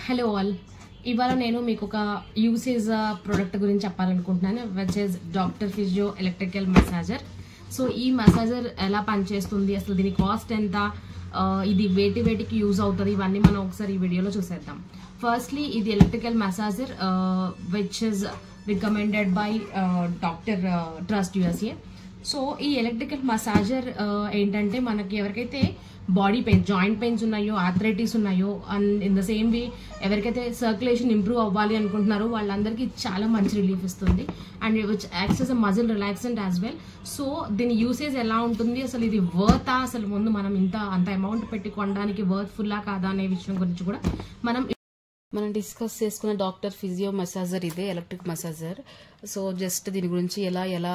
Hello all. ఇవాళ నేను మీకు ఒక యూసేజ్ ప్రోడక్ట్ గురించి చెప్పాలనుకుంటున్నాను, which is doctor physio electrical massager. So ఈ మసాజర్ ఎలా పనిచేస్తుంది, అసలు దీని కాస్ట్ ఎంత, ఇది వేటికి యూజ్ అవుతుంది, ఇవన్నీ మనం ఒకసారి ఈ వీడియోలో చూసేద్దాం. ఫస్ట్లీ ఇది electrical massager which is recommended by doctor trust USA. So ఈ ఎలక్ట్రికల్ మసాజర్ ఏంటంటే మనకి ఎవరికైతే బాడీ పెయిన్స్, జాయింట్ పెయిన్స్ ఉన్నాయో, ఆర్థరైటిస్ ఉన్నాయో, and in the same way ఎవరికైతే సర్క్యులేషన్ ఇంప్రూవ్ అవ్వాలి అనుకుంటున్నారో వాళ్ళందరికీ చాలా మంచి రిలీఫ్ ఇస్తుంది. And which acts as a muscle relaxant as well. So దీని యూసేజ్ ఎలా ఉంటుంది, అసలు ఇది వర్తా, అసలు ముందు మనం అంత అమౌంట్ పెట్టి కొనడానికి వర్త్ఫుల్లా కాదా అనే విషయం గురించి కూడా మనం డిస్కస్ చేసుకున్న డాక్టర్ ఫిజియో మసాజర్ ఇదే ఎలక్ట్రిక్ మసాజర్. సో జస్ట్ దీని గురించి ఎలా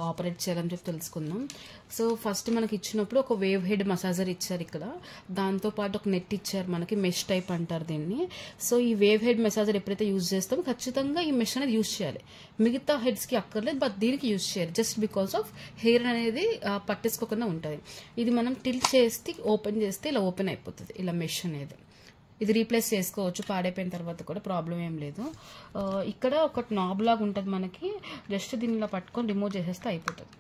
ఆపరేట్ చేయాలని చెప్పి తెలుసుకుందాం. సో ఫస్ట్ మనకి ఇచ్చినప్పుడు ఒక వేవ్ హెడ్ మసాజర్ ఇచ్చారు ఇక్కడ, దాంతోపాటు ఒక నెట్ ఇచ్చారు, మనకి మెష్ టైప్ అంటారు దీన్ని. సో ఈ వేవ్ హెడ్ మసాజర్ ఎప్పుడైతే యూజ్ చేస్తామో ఖచ్చితంగా ఈ మెష్ అనేది యూజ్ చేయాలి. మిగతా హెడ్స్కి అక్కర్లేదు, బట్ దీనికి యూజ్ చేయాలి జస్ట్ బికాస్ ఆఫ్ హెయిర్ అనేది పట్టేసుకోకుండా ఉంటుంది. ఇది మనం టిల్ట్ చేసి ఓపెన్ చేస్తే ఇలా ఓపెన్ అయిపోతుంది, ఇలా మెష్ అనేది. ఇది రీప్లేస్ చేసుకోవచ్చు పాడైపోయిన తర్వాత కూడా, ప్రాబ్లం ఏం లేదు. ఇక్కడ ఒక నాబ్ లాగా ఉంటుంది మనకి, జస్ట్ దీన్ని ఇలా పట్టుకొని రిమూవ్ చేసేస్తే అయిపోతుంది.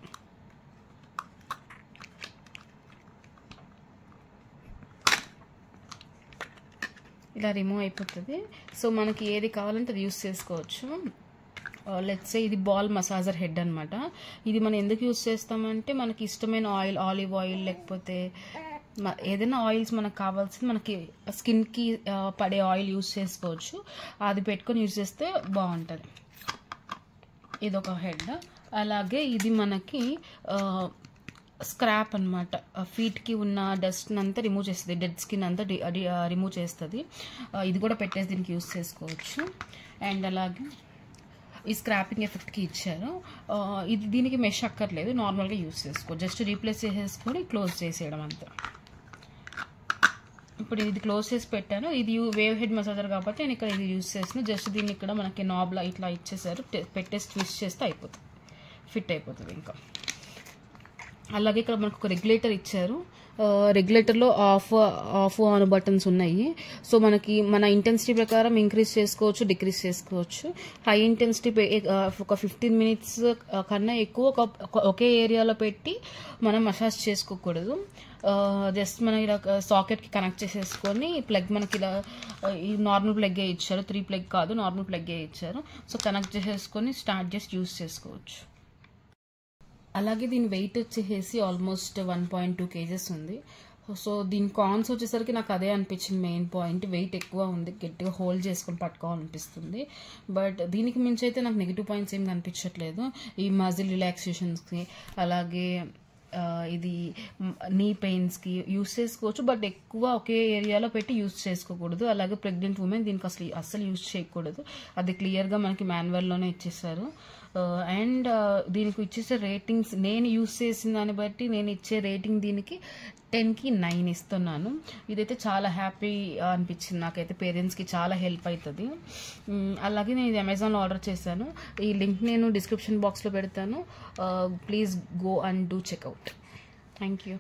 ఇలా రిమూవ్ అయిపోతుంది. సో మనకి ఏది కావాలంటే అది యూస్ చేసుకోవచ్చు. లెట్స్ సే ఇది బాల్ మసాజర్ హెడ్ అనమాట. ఇది మనం ఎందుకు యూస్ చేస్తామంటే మనకి ఇష్టమైన ఆయిల్, ఆలివ్ ఆయిల్ లేకపోతే ఏదైనా ఆయిల్స్ మనకు కావాల్సింది, మనకి స్కిన్కి పడే ఆయిల్ యూజ్ చేసుకోవచ్చు. అది పెట్టుకొని యూజ్ చేస్తే బాగుంటుంది. ఇదొక హెడ్. అలాగే ఇది మనకి స్క్రాప్ అనమాట, ఫీట్కి ఉన్న డస్ట్ అంతా రిమూవ్ చేస్తుంది, డెడ్ స్కిన్ అంతా రిమూవ్ చేస్తుంది. ఇది కూడా పెట్టేసి దీనికి యూజ్ చేసుకోవచ్చు. అండ్ అలాగే ఈ స్క్రాపింగ్ ఎఫెక్ట్కి ఇచ్చారు. ఇది దీనికి మెష్ అక్కర్లేదు, నార్మల్గా యూజ్ చేసుకో, జస్ట్ రీప్లేస్ చేసేసుకొని క్లోజ్ చేసేయడం అంతా. ఇప్పుడు ఇది క్లోజ్ చేసి పెట్టాను. ఇది వేవ్ హెడ్ మసాజర్ కాబట్టి నేను ఇక్కడ ఇది యూజ్ చేస్తున్నాను. జస్ట్ దీన్ని ఇక్కడ మనకి నాబ్లా ఇట్లా ఇచ్చేసారు, పెట్టేసి ట్విస్ట్ చేస్తే అయిపోతుంది, ఫిట్ అయిపోతుంది. ఇంకా అలాగే ఇక్కడ మనకు ఒక రెగ్యులేటర్ ఇచ్చారు. రెగ్యులేటర్లో ఆఫ్ ఆన్ బటన్స్ ఉన్నాయి. సో మనకి మన ఇంటెన్సిటీ ప్రకారం ఇంక్రీజ్ చేసుకోవచ్చు, డిక్రీజ్ చేసుకోవచ్చు. హై ఇంటెన్సిటీ ఒక 15 minutes కన్నా ఎక్కువ ఒకే ఏరియాలో పెట్టి మనం మసాజ్ చేసుకోకూడదు. జస్ట్ మనం ఇలా సాకెట్కి కనెక్ట్ చేసేసుకొని ప్లగ్, మనకి ఇలా ఈ నార్మల్ ప్లగ్గే ఇచ్చారు, 3 plug కాదు, నార్మల్ ప్లగ్గే ఇచ్చారు. సో కనెక్ట్ చేసేసుకొని స్టార్ట్ చేసి యూజ్ చేసుకోవచ్చు. అలాగే దీని వెయిట్ వచ్చేసి ఆల్మోస్ట్ 1.2 kgs ఉంది. సో దీని కాన్స్ వచ్చేసరికి నాకు అదే అనిపించింది మెయిన్ పాయింట్, వెయిట్ ఎక్కువ ఉంది, గట్టిగా హోల్డ్ చేసుకొని పట్టుకోవాలనిపిస్తుంది. బట్ దీనికి మించి అయితే నాకు నెగిటివ్ పాయింట్స్ ఏం కనిపించట్లేదు. ఈ మజిల్ రిలాక్సేషన్స్కి, అలాగే ఇది నీ పెయిన్స్కి యూస్ చేసుకోవచ్చు, బట్ ఎక్కువ ఒకే ఏరియాలో పెట్టి యూస్ చేసుకోకూడదు. అలాగే ప్రెగ్నెంట్ ఉమెన్ దీనికి అస్సలు యూస్ చేయకూడదు, అది క్లియర్గా మనకి మాన్యువల్లోనే ఇచ్చేసారు. అండ్ దీనికి ఇచ్చేసే రేటింగ్స్, నేను యూస్ చేసిన దాన్ని బట్టి నేను ఇచ్చే రేటింగ్ దీనికి 10కి 9 ఇస్తున్నాను. ఇదైతే చాలా హ్యాపీ అనిపించింది నాకైతే, పేరెంట్స్కి చాలా హెల్ప్ అవుతుంది. అలాగే నేను ఇది అమెజాన్లో ఆర్డర్ చేశాను. ఈ లింక్ నేను డిస్క్రిప్షన్ బాక్స్లో పెడతాను. Please go and do checkout. Thank you.